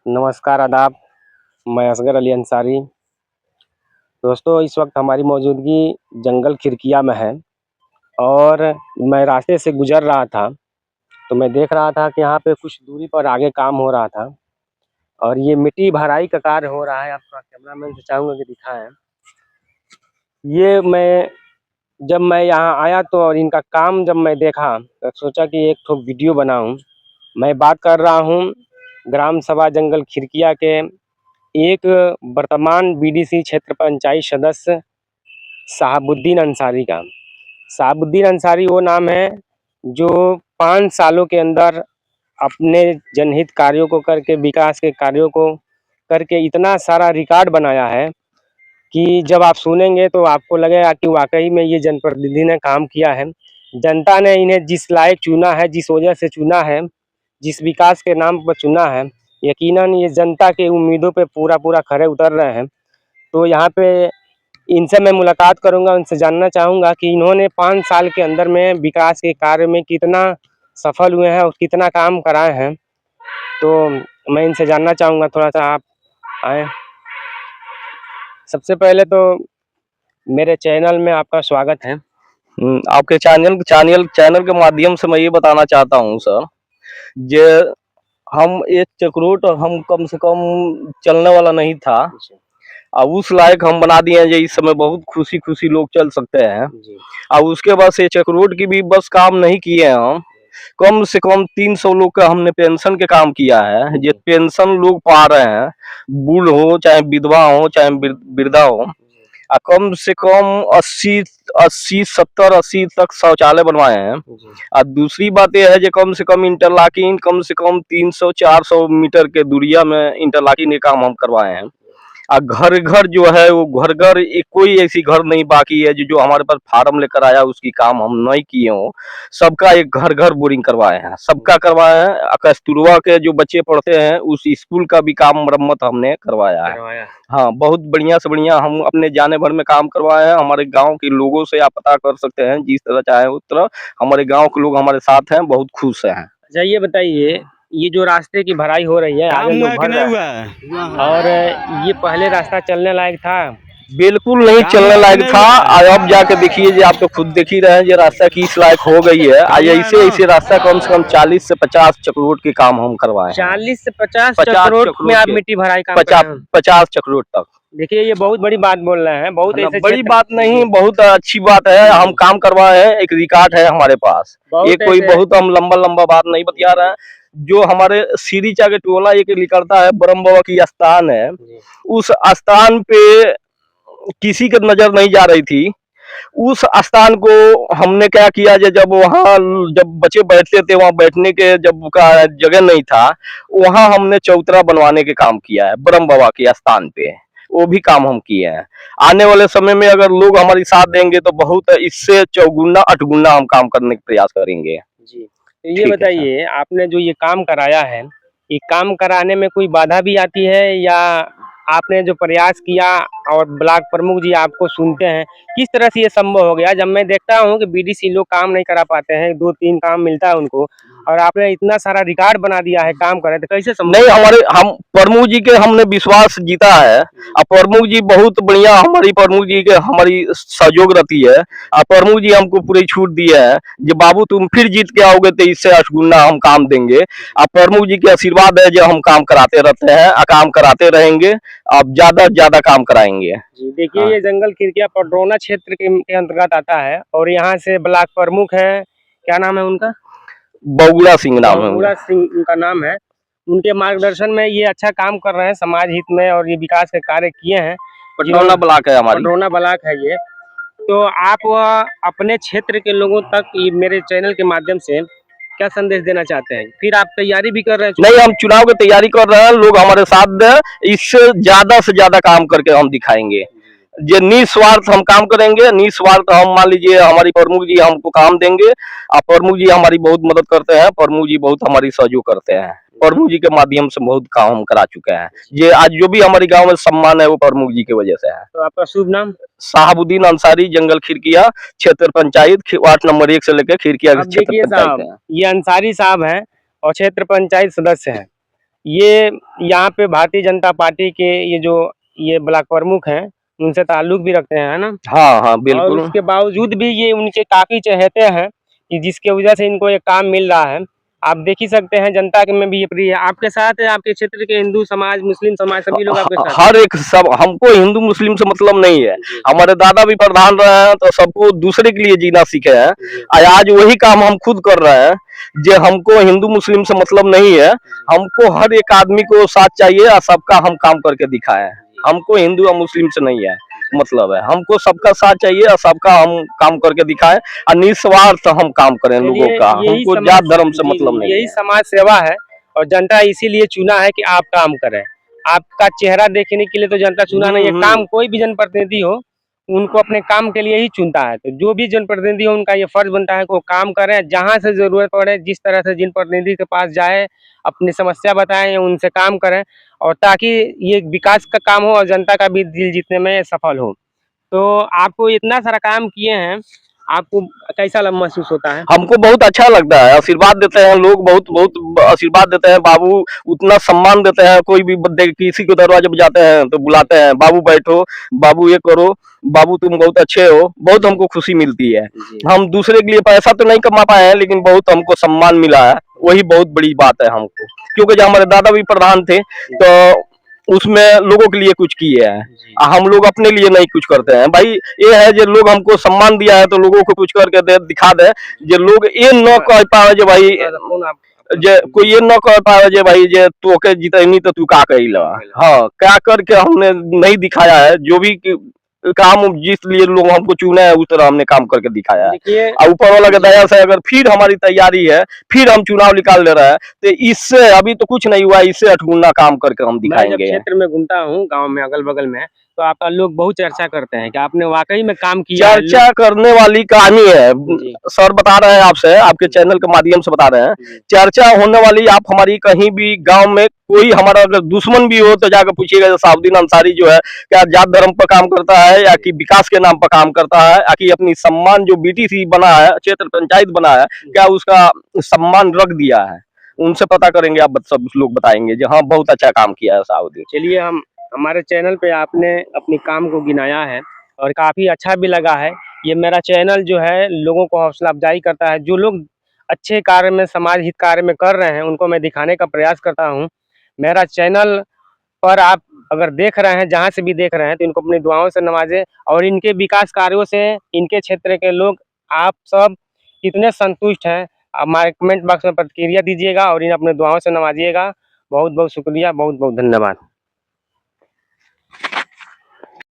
नमस्कार, आदाब। मैं असगर अली अंसारी। दोस्तों, इस वक़्त हमारी मौजूदगी जंगल खिरकिया में है और मैं रास्ते से गुज़र रहा था, तो मैं देख रहा था कि यहाँ पे कुछ दूरी पर आगे काम हो रहा था और ये मिट्टी भराई का कार्य हो रहा है। आपका कैमरामैन से चाहूँगा कि दिखाएँ। ये जब मैं यहाँ आया तो और इनका काम जब मैं देखा, तो सोचा कि एक ठो वीडियो बनाऊँ। मैं बात कर रहा हूँ ग्राम सभा जंगल खिरकिया के एक वर्तमान बीडीसी क्षेत्र पंचायत सदस्य शहाबुद्दीन अंसारी का। शहाबुद्दीन अंसारी वो नाम है जो 5 सालों के अंदर अपने जनहित कार्यों को करके, विकास के कार्यों को करके इतना सारा रिकॉर्ड बनाया है कि जब आप सुनेंगे तो आपको लगेगा कि वाक़ई में ये जनप्रतिनिधि ने काम किया है। जनता ने इन्हें जिस लायक चुना है, जिस वजह से चुना है, जिस विकास के नाम पर चुना है, यकीनन ये जनता के उम्मीदों पे पूरा खरे उतर रहे हैं। तो यहाँ पे इनसे मैं मुलाकात करूँगा, उनसे जानना चाहूँगा कि इन्होंने 5 साल के अंदर में विकास के कार्य में कितना सफल हुए हैं और कितना काम कराए हैं। तो मैं इनसे जानना चाहूँगा, थोड़ा-सा आप आएँ। सबसे पहले तो मेरे चैनल में आपका स्वागत है। आपके चैनल के माध्यम से मैं ये बताना चाहता हूँ सर, जे हम एक चक्रोट हम कम से कम चलने वाला नहीं था, अब उस लायक हम बना दिए हैं जो इस समय बहुत खुशी लोग चल सकते हैं। अब उसके बाद से चक्रोट की भी बस काम नहीं किए हैं हम, कम से कम 300 लोग का हमने पेंशन के काम किया है। जो पेंशन लोग पा रहे हैं, बूढ़ हो चाहे विधवा हो चाहे वृद्धा हो, कम से कम 80 तक शौचालय बनवाए हैं। और दूसरी बात यह है जो कम से कम इंटरलॉकिंग कम से कम 300-400 मीटर के दूरिया में इंटरलॉकिंग के काम हम करवाए हैं। घर घर जो है वो घर कोई ऐसी घर नहीं बाकी है जो हमारे पास फार्म लेकर आया उसकी काम हम नहीं किए हो। सबका एक घर घर बोरिंग करवाए हैं, सबका करवाया है। कस्तूरबा के जो बच्चे पढ़ते हैं उस स्कूल का भी काम मरम्मत हमने करवाया है। हाँ, बहुत बढ़िया से बढ़िया हम अपने जाने भर में काम करवाए हैं। हमारे गांव के लोगों से आप पता कर सकते हैं, जिस तरह चाहे उस तरह हमारे गांव के लोग हमारे साथ हैं, बहुत खुश हैं। अच्छा, ये बताइए, ये जो रास्ते की भराई हो रही है, आगे लोग भर रहे हैं और ये पहले रास्ता चलने लायक था? बिल्कुल नहीं चलने लायक था। अब जाके देखिए जी, आप तो खुद देख ही रहे हैं, ये रास्ता की इस लायक हो गई है। आज ऐसे रास्ता कम से कम 40 से 50 चक्रोट के काम हम करवाए हैं। 40 से 50 चक्रोट में आप मिट्टी भराई काम कर रहे हैं? 50 चक्रोट तक। देखिए, ये बहुत बड़ी बात बोल रहे हैं। बहुत ऐसे बड़ी बात नहीं, बहुत अच्छी बात है। हम काम करवाए हैं, एक रिकॉर्ड है हमारे पास। ये कोई बहुत हम लंबा बात नहीं बतिया रहे हैं। जो हमारे सीरीचा के टोला एक निकलता है, ब्रह्म बाबा की स्थान है, उस स्थान पे किसी की नजर नहीं जा रही थी। उस स्थान को हमने क्या किया, जब वहाँ जब बच्चे बैठते थे, वहाँ बैठने के जब का जगह नहीं था, वहाँ हमने चौतरा बनवाने के काम किया है ब्रह्म बाबा के स्थान पे। वो भी काम हम किए हैं। आने वाले समय में अगर लोग हमारी साथ देंगे तो बहुत इससे चौगुना 8 गुना हम काम करने का प्रयास करेंगे जी। तो ये बताइए, आपने जो ये काम कराया है, ये काम कराने में कोई बाधा भी आती है या आपने जो प्रयास किया और ब्लॉक प्रमुख जी आपको सुनते हैं, किस तरह से ये संभव हो गया? जब मैं देखता हूँ कि बीडीसी लोग काम नहीं करा पाते हैं, 2-3 काम मिलता है उनको, और आपने इतना सारा रिकॉर्ड बना दिया है काम करे, तो कैसे संभव? नहीं, हम प्रमुख जी के हमने विश्वास जीता है। और प्रमुख जी बहुत बढ़िया, हमारी प्रमुख जी के हमारी सहयोग रहती है। और प्रमुख जी हमको पूरी छूट दी है जो बाबू तुम फिर जीत के आओगे तो इससे 8 गुना हम काम देंगे। और प्रमुख जी के आशीर्वाद है जो हम काम कराते रहते हैं और काम कराते रहेंगे। अब ज्यादा काम कराएंगे जी। देखिए, ये जंगल खिरकिया पडरौना क्षेत्र के अंतर्गत आता है और यहाँ से ब्लॉक प्रमुख है, क्या नाम है उनका? बगुला सिंह नाम है। बगुला सिंह उनका नाम है। उनके मार्गदर्शन में ये अच्छा काम कर रहे हैं समाज हित में और ये विकास के कार्य किए हैं। पडरौना ब्लॉक है हमारी। पडरौना ब्लॉक है ये। तो आप अपने क्षेत्र के लोगों तक ये मेरे चैनल के माध्यम से क्या संदेश देना चाहते हैं? फिर आप तैयारी भी कर रहे हैं? नहीं, हम चुनाव की तैयारी कर रहे हैं, लोग हमारे साथ दें, इससे ज्यादा से ज्यादा काम करके हम दिखाएंगे। जो निस्वार्थ हम काम करेंगे, निस्वार्थ हम मान लीजिए हमारी प्रमुख जी हमको काम देंगे। और प्रमुख जी हमारी बहुत मदद करते हैं, प्रमुख जी बहुत हमारी सहयोग करते हैं। प्रमुख जी के माध्यम से बहुत काम हम करा चुके हैं। ये आज जो भी हमारे गांव में सम्मान है वो प्रमुख जी की वजह से है। तो आपका शुभ नाम? शहाबुद्दीन अंसारी, जंगल खिरकिया क्षेत्र पंचायत, वार्ड नंबर 1 से लेकर खिरकिया क्षेत्र पंचायत है। ये अंसारी साहब हैं और क्षेत्र पंचायत सदस्य हैं। ये यहाँ पे भारतीय जनता पार्टी के ये ब्लॉक प्रमुख हैं, उनसे ताल्लुक भी रखते हैं, है ना? हाँ हाँ और बिल्कुल। उसके बावजूद भी ये उनके काफ़ी चहेते हैं कि जिसकी वजह से इनको ये काम मिल रहा है। आप देख ही सकते हैं जनता के में भी ये प्रिय है। आपके साथ है, आपके क्षेत्र के हिंदू समाज, मुस्लिम समाज सभी लोग आपके साथ हैं? हर एक सब, हमको हिंदू मुस्लिम से मतलब नहीं है। जी, हमारे दादा भी प्रधान रहे हैं तो सबको दूसरे के लिए जीना सीखे हैं। जी, आज वही काम हम खुद कर रहे हैं। जो हमको हिंदू मुस्लिम से मतलब नहीं है। हमको हर एक आदमी को साथ चाहिए और सबका हम काम करके दिखाए हैं। हमको हिंदू और मुस्लिम से नहीं है मतलब है, हमको सबका साथ चाहिए और सबका हम काम करके दिखाएं और निस्वार्थ हम काम करें लोगों चलिए का। यही हमको समाज जात धर्म से जी, मतलब जी, नहीं यही है। समाज सेवा है और जनता इसीलिए चुना है कि आप काम करें। आपका चेहरा देखने के लिए तो जनता चुना नहीं है, काम कोई भी जनप्रतिनिधि हो, उनको अपने काम के लिए ही चुनता है। तो जो भी जनप्रतिनिधि हो उनका ये फर्ज़ बनता है कि वो काम करें, जहाँ से ज़रूरत पड़े, जिस तरह से जिन प्रतिनिधि के पास जाएँ, अपनी समस्या बताएँ, उनसे काम करें और ताकि ये विकास का काम हो और जनता का भी दिल जीतने में सफल हो। तो आपको इतना सारा काम किए हैं, आपको कैसा ल महसूस होता है? हमको बहुत अच्छा लगता है, आशीर्वाद देते हैं लोग, बहुत बहुत आशीर्वाद देते हैं बाबू, उतना सम्मान देते हैं। कोई भी किसी को दरवाजे पे जाते हैं तो बुलाते हैं, बाबू बैठो, बाबू ये करो, बाबू तुम बहुत अच्छे हो, बहुत हमको खुशी मिलती है। जी। हम दूसरे के लिए पैसा तो नहीं कमा पाए हैं लेकिन बहुत हमको सम्मान मिला है, वही बहुत बड़ी बात है हमको। क्योंकि जब हमारे दादा भी प्रधान थे तो उसमें लोगों के लिए कुछ किए हैं। हम लोग अपने लिए नहीं कुछ करते हैं भाई। ये है जो लोग हमको सम्मान दिया है तो लोगों को कुछ करके दे दिखा दे। जो लोग ये न कह पावे जो भाई, जे कोई ये न कह पावे जे भाई जे तू के जीतनी तो तू का कहिला। हाँ, क्या करके हमने नहीं दिखाया है। जो भी काम जिस लिए लोग हमको चुने हैं उस तरह हमने काम करके दिखाया है। देखिए और ऊपर वाला की दया से अगर फिर हमारी तैयारी है, फिर हम चुनाव निकाल ले रहे हैं तो इससे अभी तो कुछ नहीं हुआ, इससे 8 गुना काम करके हम मैं जब दिखाएंगे। क्षेत्र में घूमता हूँ, गाँव में अगल-बगल में, तो आपका लोग बहुत चर्चा करते हैं कि आपने वाक़ई में काम किया है। चर्चा करने वाली कहानी है। जी, सर बता रहे हैं आपसे, आपके चैनल के माध्यम से बता रहे हैं। जी, चर्चा होने वाली, आप हमारी कहीं भी गांव में कोई हमारा अगर दुश्मन भी हो तो जाकर पूछिएगा साउद्दीन अंसारी जो है क्या जात धर्म पर काम करता है या कि विकास के नाम पर काम करता है या कि अपनी सम्मान जो बीटीसी बना है, क्षेत्र पंचायत बना है, क्या उसका सम्मान रख दिया है। उनसे पता करेंगे, आप सब लोग बताएंगे जी हाँ बहुत अच्छा काम किया है साउद्दीन। चलिए हम हमारे चैनल पे आपने अपने काम को गिनाया है और काफ़ी अच्छा भी लगा है। ये मेरा चैनल जो है लोगों को हौसला अफ़ज़ाई करता है। जो लोग अच्छे कार्य में, समाज हित कार्य में कर रहे हैं, उनको मैं दिखाने का प्रयास करता हूँ। मेरा चैनल पर आप अगर देख रहे हैं, जहाँ से भी देख रहे हैं, तो इनको अपनी दुआओं से नवाज़ें और इनके विकास कार्यों से इनके क्षेत्र के लोग आप सब कितने संतुष्ट हैं, हमारे कमेंट बॉक्स में प्रतिक्रिया दीजिएगा और इन्हें अपनी दुआओं से नवाज़िएगा। बहुत-बहुत शुक्रिया, बहुत-बहुत धन्यवाद।